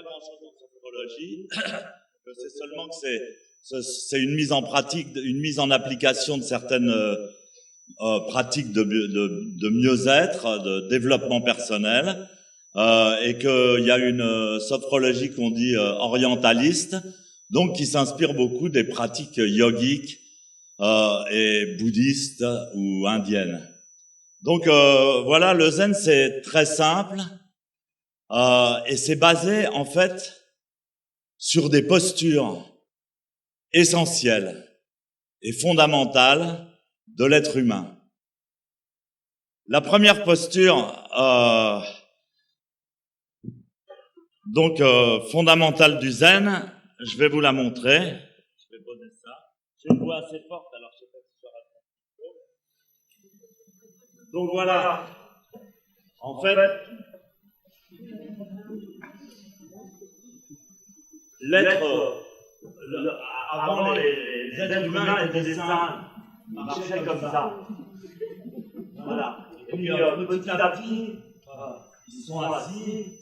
pas grand-chose en sophrologie. C'est seulement que c'est une mise en pratique, une mise en application de certaines pratiques de mieux-être, de développement personnel, et qu'il y a une sophrologie qu'on dit orientaliste, donc qui s'inspire beaucoup des pratiques yogiques et bouddhistes ou indiennes. Donc voilà, le zen c'est très simple et c'est basé en fait sur des postures essentielles et fondamentales de l'être humain. La première posture fondamentale du zen, je vais vous la montrer. Je vais poser ça. J'ai une voix assez forte, alors je sais pas si ça va. Donc voilà. En fait, l'être, avant les êtres humains, les dessins marchaient comme ça. Voilà. Et puis petit à petit, ils sont assis,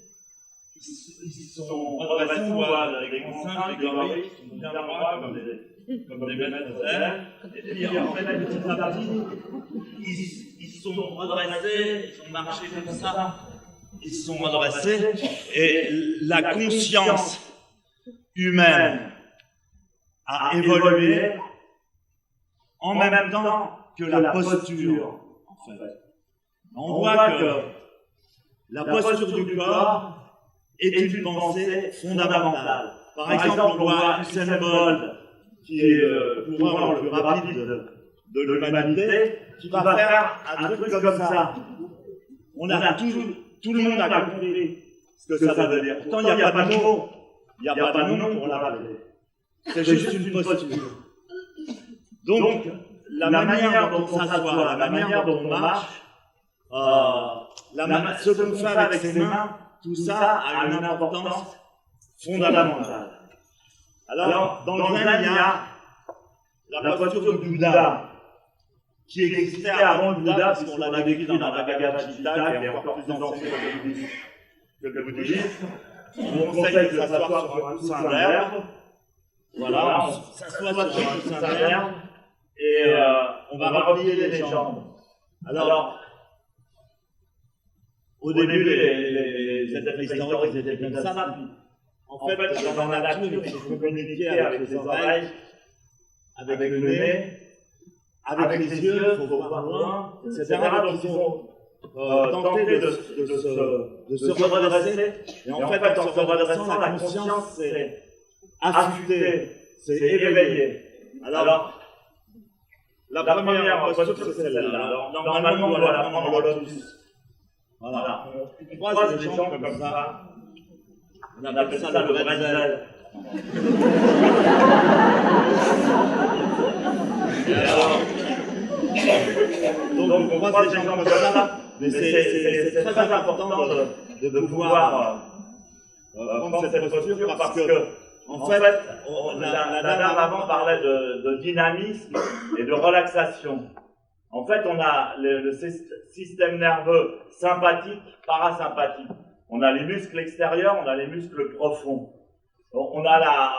ils sont redressés, on voit avec les consciences, les gorilles, ils sont bien droits comme des maîtres zen. Et puis en fait, petit à petit, ils sont redressés, ils ont marché comme ça, ils sont redressés, et la conscience humaine a évolué en même temps que la posture, en fait. On voit que la posture du corps est une pensée fondamentale. Par exemple, on voit Usain Bolt, qui est le coureur le plus rapide de l'humanité, qui va faire un truc comme ça. On a tout le monde a compris ce que ça veut dire. Pourtant, il n'y a pas de mots. Il n'y a pas de nom pour l'appeler. C'est juste une posture. Donc, la manière dont on s'assoit, la manière dont on marche, ce qu'on fait avec ses mains, tout ça a une importance fondamentale. Alors, dans le zen, il y a la posture du Bouddha, qui existait avant le Bouddha, puisqu'on l'a décrit dans la Bhagavad Gita, qui est encore plus ancien que le bouddhisme. On conseille de s'asseoir sur un coussin d'herbe. Voilà, on s'assoit sur un coussin d'herbe et on va replier les jambes. Alors, au début, les êtres préhistoriques étaient comme ça. En fait, dans la nature, il faut communiquer avec les oreilles, avec le nez, avec les yeux, il faut voir loin, etc. Donc ils ont tenté de se redresser. Et en fait, en se redressant, la conscience s'est affûtée, s'est éveillée. Alors, la première posture, c'est celle-là. Alors, normalement, on doit la prendre en lotus. Voilà. On croise les jambes comme ça. On appelle ça le bretzel. Donc on croise les jambes comme ça, mais c'est très important de pouvoir prendre cette posture parce que, en fait, la dame avant parlait de dynamisme et de relaxation. En fait, on a le système nerveux sympathique, parasympathique. On a les muscles extérieurs, on a les muscles profonds. On a la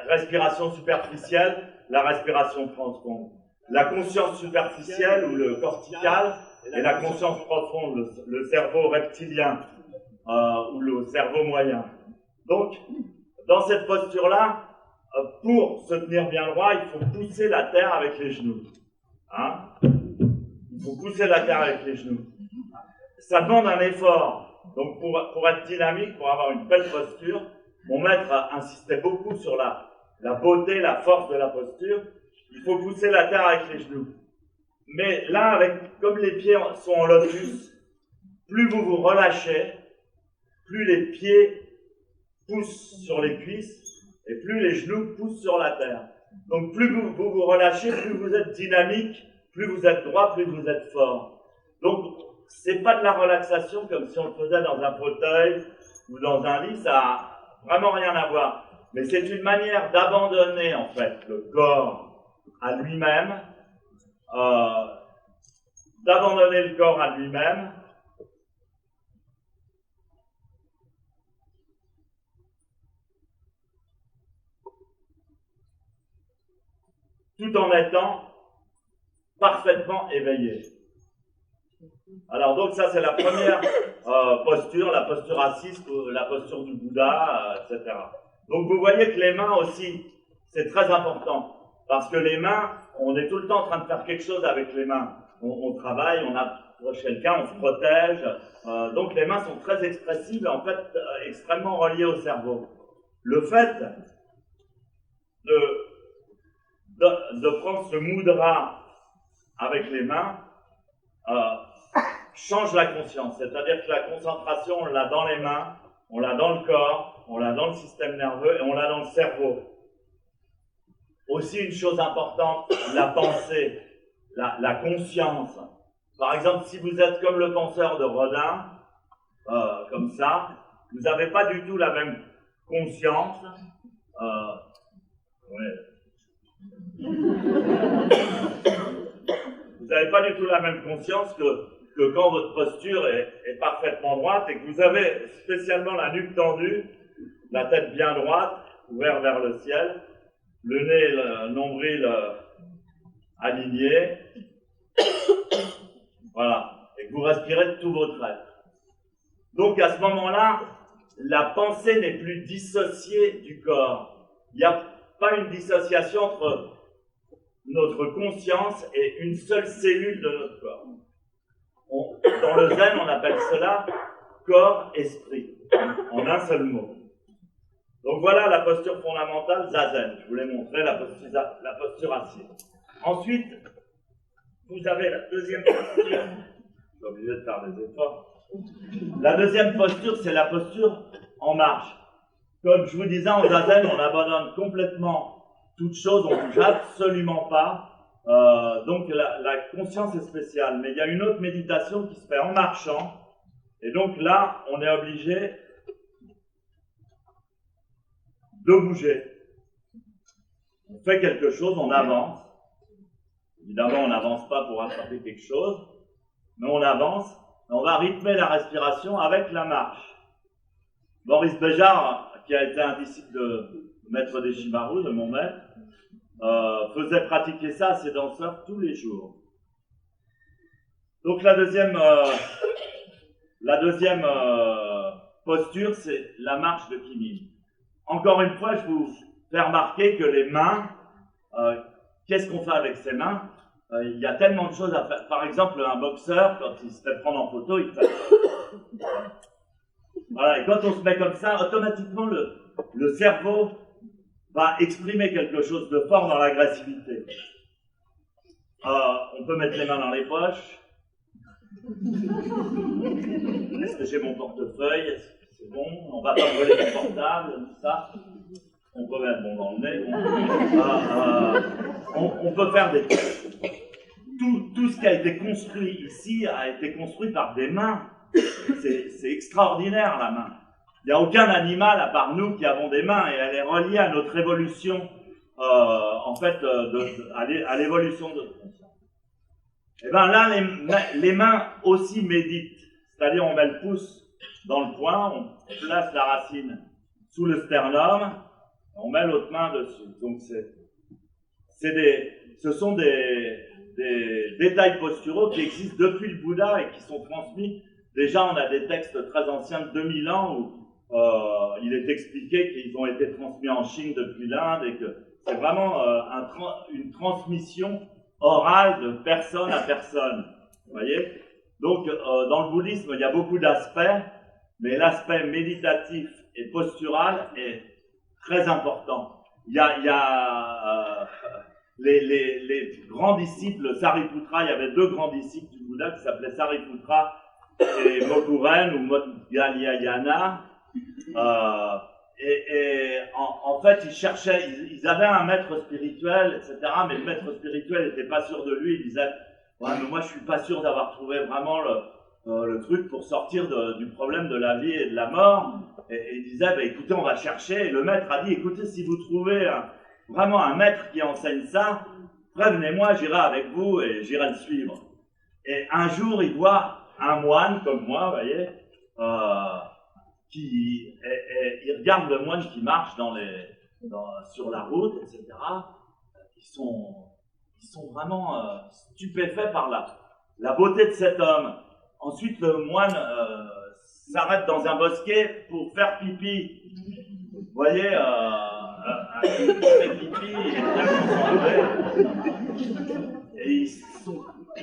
respiration superficielle, la respiration profonde. La conscience superficielle ou le cortical et la conscience profonde, le cerveau reptilien ou le cerveau moyen. Donc, dans cette posture-là, pour se tenir bien droit, il faut pousser la terre avec les genoux. Hein? Il faut pousser la terre avec les genoux. Ça demande un effort. Donc, pour être dynamique, pour avoir une belle posture, mon maître insistait beaucoup sur la beauté, la force de la posture. Il faut pousser la terre avec les genoux. Mais là, comme les pieds sont en lotus, plus vous vous relâchez, plus les pieds poussent sur les cuisses et plus les genoux poussent sur la terre. Donc plus vous vous relâchez, plus vous êtes dynamique, plus vous êtes droit, plus vous êtes fort. Donc c'est pas de la relaxation comme si on le faisait dans un fauteuil ou dans un lit, ça a vraiment rien à voir. Mais c'est une manière d'abandonner en fait le corps à lui-même, d'abandonner le corps à lui-même tout en étant parfaitement éveillé. Alors donc ça c'est la première posture, la posture assise, la posture du Bouddha, etc. Donc vous voyez que les mains aussi, c'est très important, parce que les mains, on est tout le temps en train de faire quelque chose avec les mains. On travaille, on approche quelqu'un, on se protège, donc les mains sont très expressives et en fait extrêmement reliées au cerveau. Le fait de prendre ce mudra avec les mains change la conscience, c'est-à-dire que la concentration, on l'a dans les mains, on l'a dans le corps, on l'a dans le système nerveux et on l'a dans le cerveau. Aussi une chose importante, la pensée, la conscience. Par exemple, si vous êtes comme le penseur de Rodin, comme ça, vous n'avez pas du tout la même conscience. Vous n'avez pas du tout la même conscience que quand votre posture est parfaitement droite et que vous avez spécialement la nuque tendue, la tête bien droite, ouverte vers le ciel, le nez, le nombril aligné, voilà, et que vous respirez de tout votre être. Donc à ce moment-là, la pensée n'est plus dissociée du corps. Il n'y a pas une dissociation entre notre conscience et une seule cellule de notre corps. Dans le zen, on appelle cela corps-esprit, en un seul mot. Donc voilà la posture fondamentale zazen. Je vous l'ai montré, la posture assise. Ensuite, vous avez la deuxième posture. Je suis obligé de faire des efforts. La deuxième posture, c'est la posture en marche. Comme je vous disais, en zazen, on abandonne complètement toute chose, on ne bouge absolument pas. Donc la conscience est spéciale. Mais il y a une autre méditation qui se fait en marchant. Et donc là, on est obligé de bouger. On fait quelque chose, on avance. Évidemment, on n'avance pas pour attraper quelque chose, mais on avance. Et on va rythmer la respiration avec la marche. Boris Béjart, qui a été un disciple de Maître Deshimaru, de mon maître, faisait pratiquer ça à ses danseurs tous les jours. Donc la deuxième posture, c'est la marche de Kimin. Encore une fois, je vous fais remarquer que les mains, qu'est-ce qu'on fait avec ses mains? Il y a tellement de choses à faire. Par exemple, un boxeur, quand il se fait prendre en photo, il fait... Voilà, et quand on se met comme ça, automatiquement, le cerveau va exprimer quelque chose de fort dans l'agressivité. On peut mettre les mains dans les poches. Est-ce que j'ai mon portefeuille? C'est bon? On va pas voler mon portable, tout ça. On peut mettre dans le nez. On peut faire des... Tout ce qui a été construit ici a été construit par des mains. C'est extraordinaire, la main. Il n'y a aucun animal, à part nous, qui avons des mains, et elle est reliée à notre évolution, en fait, à l'évolution de notre conscience. Et bien là, les mains aussi méditent. C'est-à-dire, on met le pouce dans le poing, on place la racine sous le sternum, on met l'autre main dessus. Donc, ce sont des détails posturaux qui existent depuis le Bouddha et qui sont transmis. Déjà, on a des textes très anciens de 2000 ans où il est expliqué qu'ils ont été transmis en Chine depuis l'Inde et que c'est vraiment une transmission orale de personne à personne. Vous voyez? Donc, dans le bouddhisme, il y a beaucoup d'aspects, mais l'aspect méditatif et postural est très important. Il y a les grands disciples, Sariputra, il y avait deux grands disciples du Bouddha qui s'appelaient Sariputra et Mokuren ou Modgalyayana. En fait, ils avaient un maître spirituel, etc., mais le maître spirituel n'était pas sûr de lui. Il disait, ouais, mais moi je suis pas sûr d'avoir trouvé vraiment le truc pour sortir du problème de la vie et de la mort. Et il disait, bah, écoutez, on va chercher. Et le maître a dit, écoutez, si vous trouvez vraiment un maître qui enseigne ça, prévenez-moi, j'irai avec vous et j'irai le suivre. Et un jour, il voit un moine comme moi, vous voyez, il regarde le moine qui marche sur la route, etc. Ils sont ils sont vraiment stupéfaits par la beauté de cet homme. Ensuite, le moine s'arrête dans un bosquet pour faire pipi. Vous voyez, un type qui fait pipi, il est très concentré. Et ils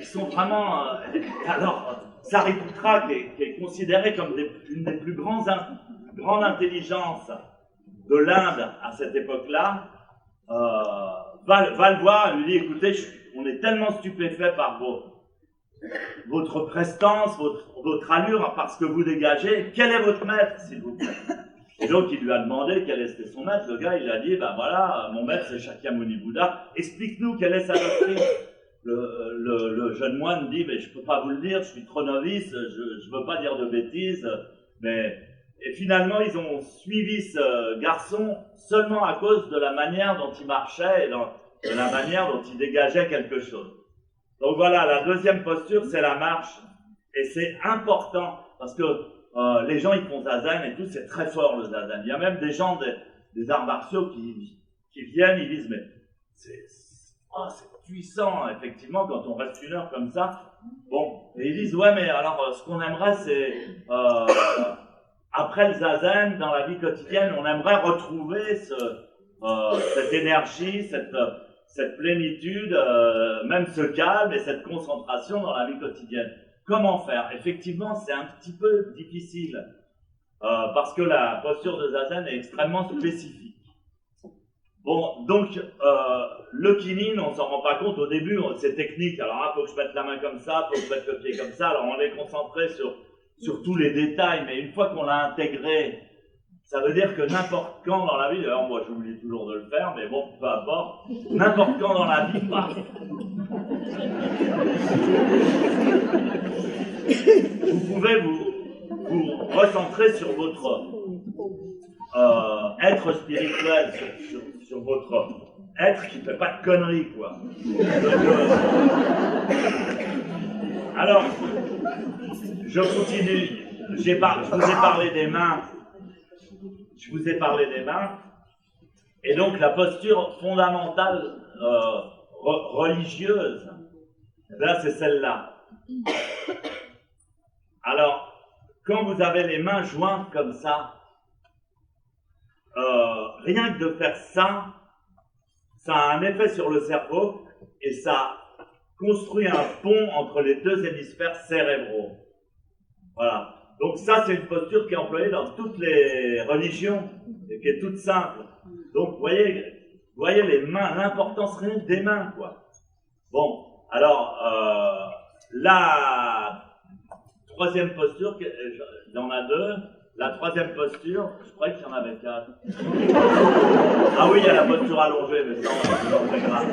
sont vraiment... alors, Saripoutra, qui est considéré comme une des plus grandes intelligences de l'Inde à cette époque-là, va le voir et lui dit, écoutez, on est tellement stupéfait par votre prestance, votre allure, parce que vous dégagez, quel est votre maître, s'il vous plaît? Et donc il lui a demandé quel était son maître. Le gars, il a dit, ben voilà, mon maître c'est Shakyamuni Bouddha, explique-nous quelle est sa doctrine. Le jeune moine dit, mais je peux pas vous le dire, je suis trop novice, je veux pas dire de bêtises, mais... Et finalement, ils ont suivi ce garçon seulement à cause de la manière dont il marchait et de la manière dont il dégageait quelque chose. Donc voilà, la deuxième posture, c'est la marche. Et c'est important, parce que les gens, ils font zazen et tout, c'est très fort le zazen. Il y a même des gens des arts martiaux qui viennent, ils disent, mais c'est puissant, effectivement, quand on reste une heure comme ça. Bon, et ils disent, ouais, mais alors, ce qu'on aimerait, c'est... après le zazen, dans la vie quotidienne, on aimerait retrouver cette énergie, cette plénitude, même ce calme et cette concentration dans la vie quotidienne. Comment faire? Effectivement, c'est un petit peu difficile, parce que la posture de zazen est extrêmement spécifique. Bon, donc, le kinin, on s'en rend pas compte au début, c'est technique. Alors, il faut que je mette la main comme ça, il faut que je mette le pied comme ça. Alors, on est concentré sur tous les détails, mais une fois qu'on l'a intégré, ça veut dire que n'importe quand dans la vie, alors moi j'oublie toujours de le faire, mais bon, peu importe, n'importe quand dans la vie, vous pouvez vous recentrer sur votre être spirituel, sur votre être qui ne fait pas de conneries, quoi. Donc, alors, je continue. Je vous ai parlé des mains. Et donc, la posture fondamentale religieuse, là, c'est celle-là. Alors, quand vous avez les mains jointes comme ça, rien que de faire ça, ça a un effet sur le cerveau et ça construit un pont entre les deux hémisphères cérébraux. Voilà. Donc ça, c'est une posture qui est employée dans toutes les religions et qui est toute simple. Donc, vous voyez les mains, l'importance réelle des mains, quoi. Bon, alors, la troisième posture, il y en a deux. La troisième posture, je croyais qu'il y en avait quatre. Ah oui, il y a la posture allongée, mais ça, c'est très grave.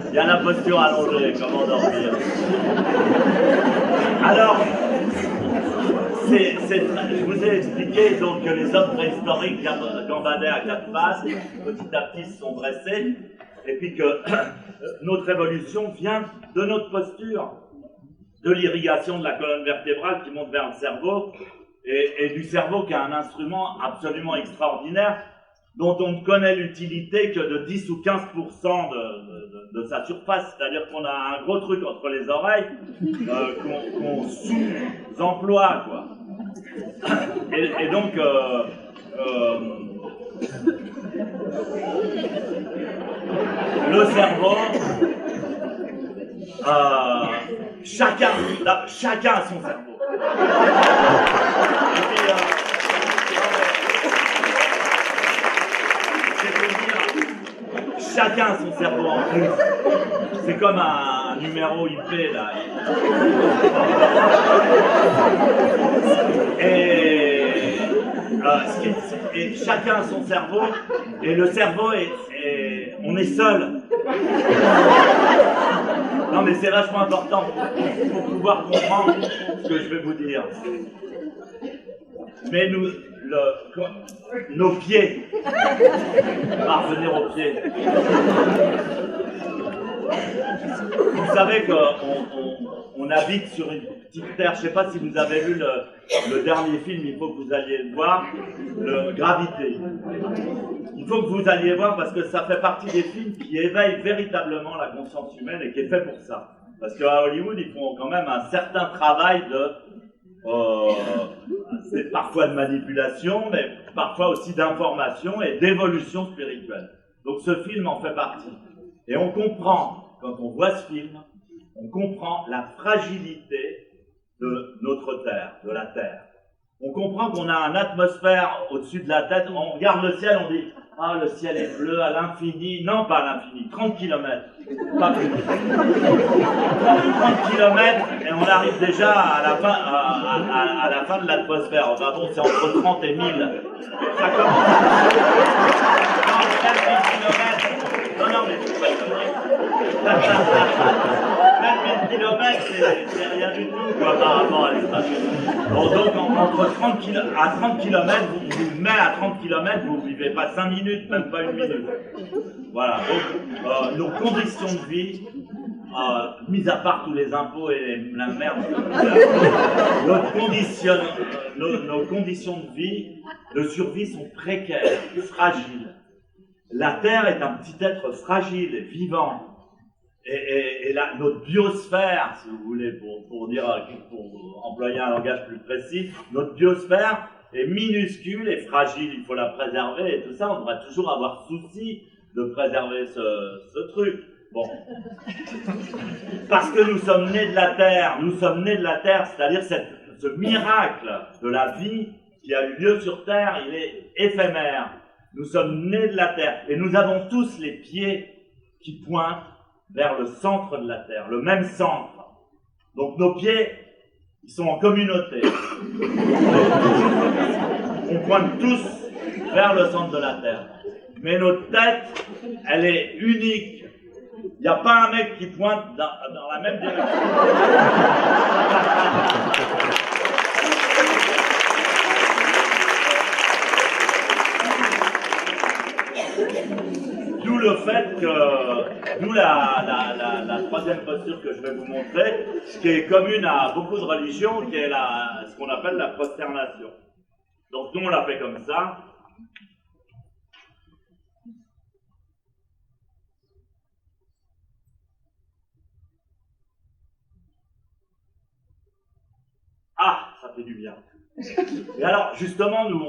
Il y a la posture allongée, comment dormir. Alors, je vous ai expliqué donc, que les hommes préhistoriques gambadaient à quatre pattes, petit à petit se sont dressés, et puis que notre évolution vient de notre posture, de l'irrigation de la colonne vertébrale qui monte vers le cerveau, et du cerveau qui a un instrument absolument extraordinaire, dont on ne connaît l'utilité que de 10 ou 15% de sa surface, c'est-à-dire qu'on a un gros truc entre les oreilles qu'on sous-emploie, quoi. Et donc, le cerveau, chacun a son cerveau. Et puis, chacun a son cerveau en plus. C'est comme un numéro IP là. Et chacun a son cerveau. Et le cerveau on est seul. Non mais c'est vachement important pour pouvoir comprendre ce que je vais vous dire. Mais nos pieds, parvenir aux pieds. Vous savez qu'on habite sur petite terre. Je ne sais pas si vous avez vu le dernier film, il faut que vous alliez le voir, le Gravité. Il faut que vous alliez voir parce que ça fait partie des films qui éveillent véritablement la conscience humaine et qui est fait pour ça. Parce qu'à Hollywood, ils font quand même un certain travail c'est parfois de manipulation, mais parfois aussi d'information et d'évolution spirituelle. Donc ce film en fait partie. Et on comprend, quand on voit ce film, on comprend la fragilité de notre Terre, de la Terre. On comprend qu'on a une atmosphère au-dessus de la tête. On regarde le ciel, on dit « Ah, le ciel est bleu à l'infini. » Non, pas à l'infini, 30 km. Pas plus. 30 km et on arrive déjà à la fin de l'atmosphère. Enfin bon, c'est entre 30 et 1000. Ça commence. Non, 1000 km. Non, mais c'est pas vrai. Même 1000 km, c'est rien du tout quoi, par rapport à l'espace. Bon, donc, à 30 km, mais à 30 km, vous ne vivez pas 5 minutes, même pas 1 minute. Voilà, donc, nos conditions de vie, mis à part tous les impôts et la merde, nos conditions de vie, de survie sont précaires, fragiles. La Terre est un petit être fragile, vivant. Et notre biosphère, si vous voulez, pour employer un langage plus précis, notre biosphère est minuscule et fragile, il faut la préserver et tout ça, on devrait toujours avoir souci de préserver ce truc. Bon. Parce que nous sommes nés de la Terre, c'est-à-dire ce miracle de la vie qui a eu lieu sur Terre, il est éphémère. Nous sommes nés de la Terre et nous avons tous les pieds qui pointent vers le centre de la Terre, le même centre. Donc nos pieds, ils sont en communauté. On pointe tous vers le centre de la Terre. Mais notre tête, elle est unique. Il n'y a pas un mec qui pointe dans la même direction. D'où le fait que, d'où la troisième posture que je vais vous montrer, qui est commune à beaucoup de religions, qui est ce qu'on appelle la prosternation. Donc nous on l'a fait comme ça. Ah, ça fait du bien. Et alors justement, nous,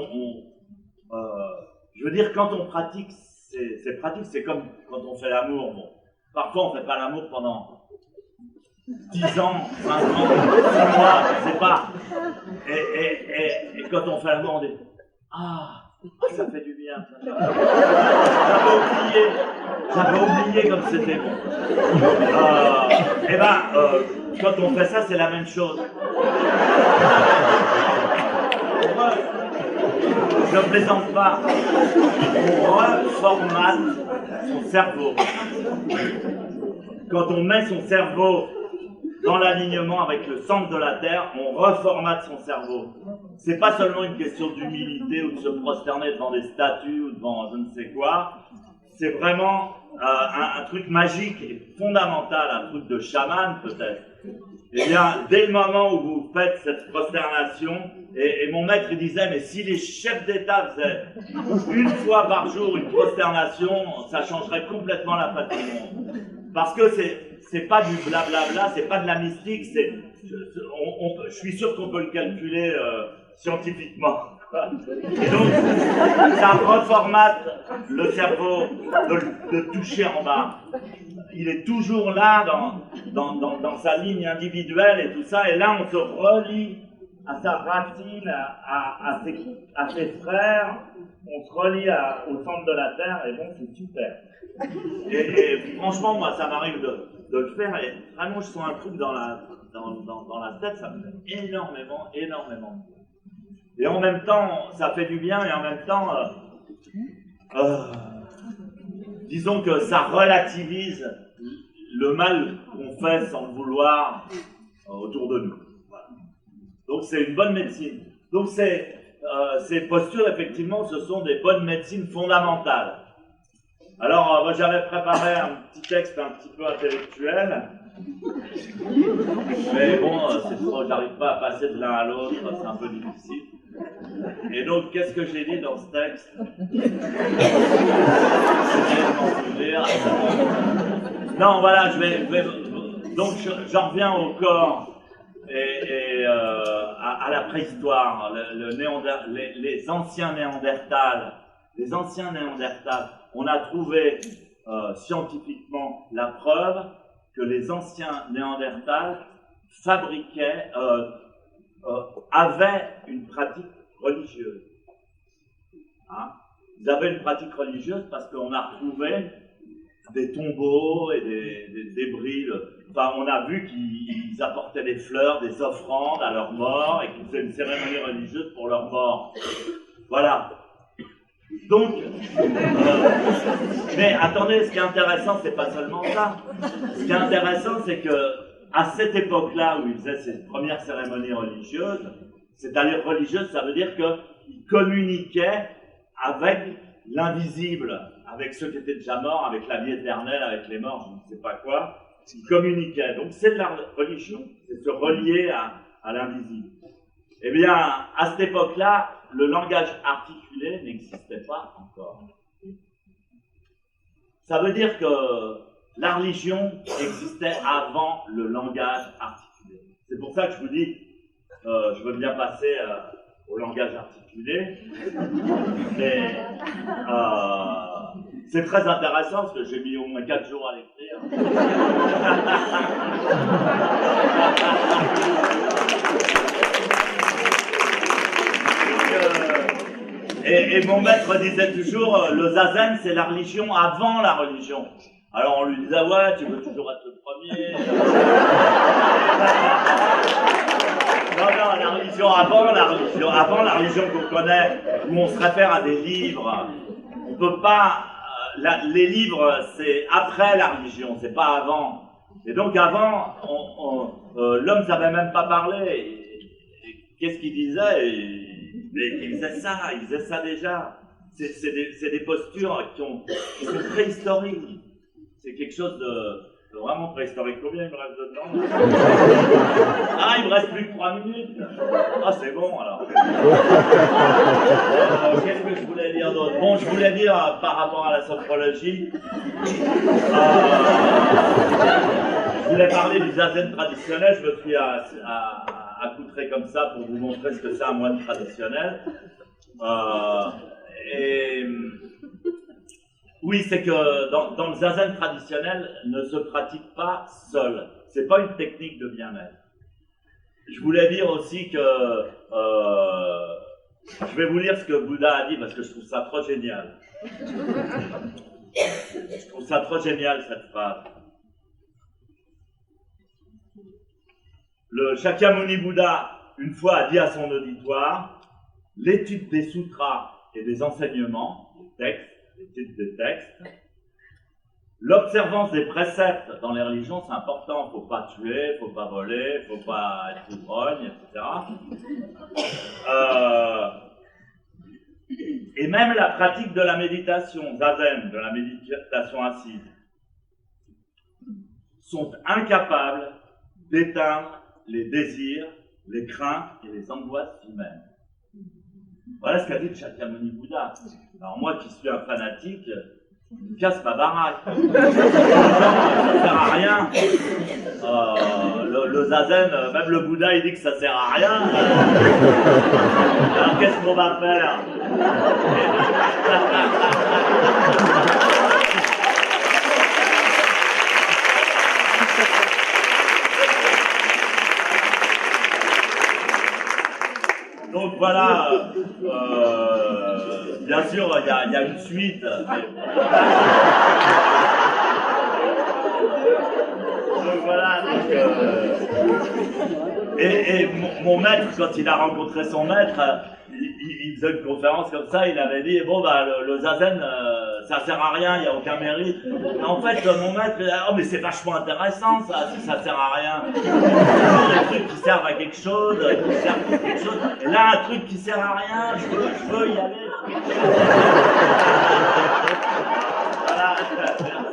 je veux dire, quand on pratique, c'est pratique, c'est comme quand on fait l'amour. Bon, parfois on ne fait pas l'amour pendant 10 ans, 5 ans, 6 mois, je sais pas. Et quand on fait l'amour, on dit ah, ça fait du bien. J'avais oublié comme c'était bon. Quand on fait ça, c'est la même chose. Je ne plaisante pas. On reformate son cerveau. Quand on met son cerveau dans l'alignement avec le centre de la Terre, on reformate son cerveau. C'est pas seulement une question d'humilité ou de se prosterner devant des statues ou devant je ne sais quoi. C'est vraiment un truc magique et fondamental, un truc de chaman peut-être. Eh bien, dès le moment où vous faites cette prosternation, et mon maître il disait, mais si les chefs d'État faisaient une fois par jour une prosternation, ça changerait complètement la face du monde. Parce que c'est pas du blablabla, c'est pas de la mystique, je suis sûr qu'on peut le calculer scientifiquement. Et donc, ça reformate le cerveau de toucher en bas. Il est toujours là dans sa ligne individuelle et tout ça, et là on se relie à sa racine, à ses frères, on se relie au centre de la Terre, et bon, c'est super. Et franchement, moi, ça m'arrive de le faire, et vraiment, je sens un truc dans la tête, ça me fait énormément de bien. Et en même temps, ça fait du bien, et en même temps, disons que ça relativise le mal qu'on fait sans le vouloir autour de nous. Voilà. Donc c'est une bonne médecine. Donc ces postures, effectivement, ce sont des bonnes médecines fondamentales. Alors, moi j'avais préparé un petit texte un petit peu intellectuel. Mais bon, c'est trop, j'arrive pas à passer de l'un à l'autre, c'est un peu difficile. Et donc, qu'est-ce que j'ai dit dans ce texte? Non, voilà, donc j'en reviens au corps et à la préhistoire, les anciens Néandertals. Les anciens Néandertals, on a trouvé scientifiquement la preuve que les anciens Néandertals fabriquaient, avaient une pratique religieuse. Hein? Ils avaient une pratique religieuse parce qu'on a retrouvé des tombeaux et des débris. Enfin, on a vu qu'ils apportaient des fleurs, des offrandes à leurs morts et qu'ils faisaient une cérémonie religieuse pour leurs morts. Voilà. Donc, mais attendez, ce qui est intéressant, c'est pas seulement ça. Ce qui est intéressant, c'est que à cette époque-là où ils faisaient ces premières cérémonies religieuses, c'est-à-dire religieuses, ça veut dire qu'ils communiquaient avec l'invisible, avec ceux qui étaient déjà morts, avec la vie éternelle, avec les morts, je ne sais pas quoi. Ils communiquaient. Donc c'est de la religion, c'est se relier à l'invisible. Eh bien, à cette époque-là, le langage articulé n'existait pas encore. Ça veut dire que la religion existait avant le langage articulé. C'est pour ça que je vous dis, je veux bien passer au langage articulé, mais c'est très intéressant parce que j'ai mis au moins 4 jours à l'écrire. Et mon maître disait toujours, le zazen c'est la religion avant la religion. Alors on lui disait, ouais, tu veux toujours être le premier. Non, la religion avant la religion qu'on connaît, où on se réfère à des livres. On peut pas, les livres c'est après la religion, c'est pas avant. Et donc avant, l'homme savait même pas parler. Qu'est-ce qu'il disait? Mais il faisait ça déjà. C'est des postures qui sont préhistoriques. C'est quelque chose de vraiment préhistorique. Combien il me reste de temps? Ah, il me reste plus que 3 minutes. Ah, c'est bon alors. Qu'est-ce que je voulais dire d'autre? Bon, je voulais dire par rapport à la sophrologie. Je voulais parler du zazen traditionnel. Je me suis accoutré comme ça pour vous montrer ce que c'est un moine traditionnel. Oui, c'est que dans le zazen traditionnel, ne se pratique pas seul. C'est pas une technique de bien-être. Je voulais dire aussi que je vais vous lire ce que Bouddha a dit parce que je trouve ça trop génial. Je trouve ça trop génial cette phrase. Le Shakyamuni Bouddha, une fois, a dit à son auditoire, l'étude des sutras et des enseignements, des textes, l'étude des textes, l'observance des préceptes dans les religions, c'est important. Faut pas tuer, faut pas voler, faut pas être ivrogne, etc. Et même la pratique de la méditation, zazen, de la méditation assise, sont incapables d'éteindre les désirs, les craintes et les angoisses humaines. Voilà ce qu'a dit Shakyamuni Bouddha. Alors moi qui suis un fanatique, je casse ma baraque. Ça ne sert à rien. Le zazen, même le Bouddha, il dit que ça ne sert à rien. Alors qu'est-ce qu'on va faire? Donc voilà, bien sûr, il y a une suite. Donc voilà, et mon maître, quand il a rencontré son maître, il faisait une conférence comme ça, il avait dit, bon bah le zazen, ça sert à rien, il n'y a aucun mérite. En fait, mon maître, oh mais c'est vachement intéressant ça, si ça sert à rien. Il y a des trucs qui servent à quelque chose, qui servent à quelque chose. Et là, un truc qui sert à rien, je veux y aller. Voilà. là.